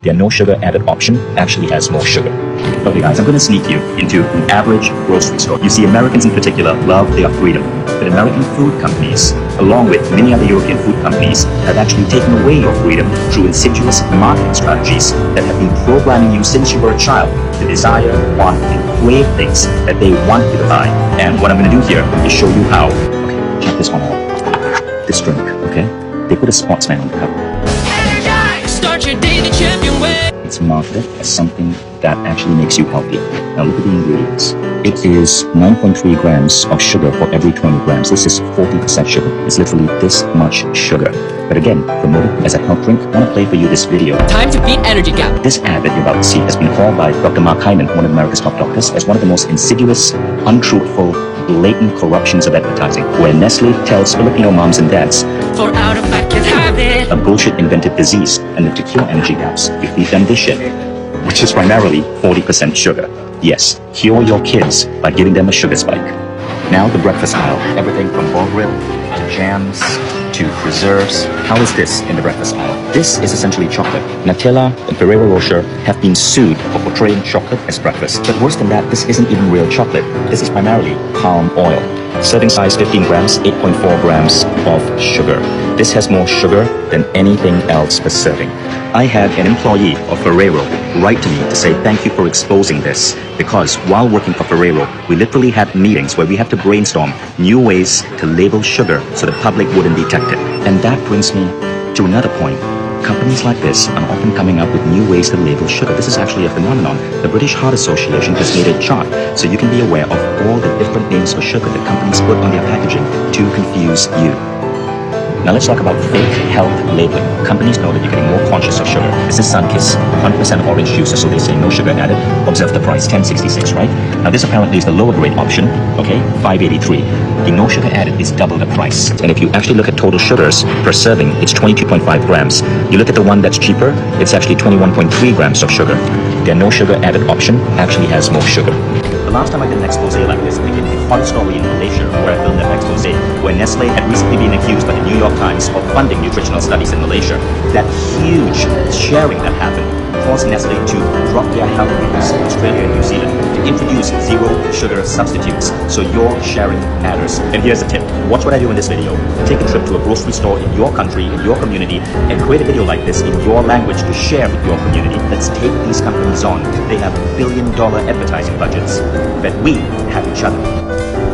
Their no sugar added option actually has more sugar. Okay guys, I'm going to sneak you into an average grocery store. You see, Americans in particular love their freedom. But American food companies, along with many other European food companies, have actually taken away your freedom through insidious marketing strategies that have been programming you since you were a child to desire, want, and crave things that they want you to buy. And what I'm going to do here is show you how. Okay, check this one out. This drink, okay? They put a sportsman on the cup. Start your day the champion way. It's marketed as something that actually makes you healthy. Now look at the ingredients. It is 9.3 grams of sugar for every 20 grams. This is 40% sugar. It's literally this much sugar. But again, promoted as a health drink, I want to play for you this video. Time to beat energy gap. This ad that you're about to see has been called by Dr. Mark Hyman, one of America's top doctors, as one of the most insidious, untruthful, blatant corruptions of advertising, where Nestle tells Filipino moms and dads, For out of I can have it. a bullshit invented disease, and that to cure energy gaps, you feed them this shit, which is primarily 40% sugar. Yes, cure your kids by giving them a sugar spike. Now the breakfast aisle, everything from ball grill to jams to preserves. How is this in the breakfast aisle? This is essentially chocolate. Nutella and Ferrero Rocher have been sued for portraying chocolate as breakfast. But worse than that, this isn't even real chocolate. This is primarily palm oil. Serving size 15 grams, 8.4 grams of sugar. This has more sugar than anything else per serving. I had an employee of Ferrero write to me to say thank you for exposing this, because while working for Ferrero, we literally had meetings where we have to brainstorm new ways to label sugar so the public wouldn't detect it. And that brings me to another point. Companies like this are often coming up with new ways to label sugar. This is actually a phenomenon. The British Heart Association has made a chart so you can be aware of all the different names for sugar that companies put on their packaging to confuse you. Now let's talk about fake health labeling. Companies know that you're getting more conscious of sugar. This is Sunkist, 100% orange juice, so they say no sugar added. Observe the price, $10.66, right? Now this apparently is the lower grade option, okay, $5.83. The no sugar added is double the price. And if you actually look at total sugars per serving, it's 22.5 grams. You look at the one that's cheaper, it's actually 21.3 grams of sugar. Their no sugar added option actually has more sugar. The last time I did an expose like this, I became a hot story in Malaysia, where I filmed that expose, where Nestle had recently been accused by the New York Times of funding nutritional studies in Malaysia. That huge sharing that happened caused Nestle to drop their health rules in Australia and New Zealand to introduce zero sugar substitutes. So your sharing matters. And here's a tip. Watch what I do in this video. Take a trip to a grocery store in your country, in your community, and create a video like this in your language to share with your community. Let's take these companies on. They have billion-dollar advertising budgets. But we have each other.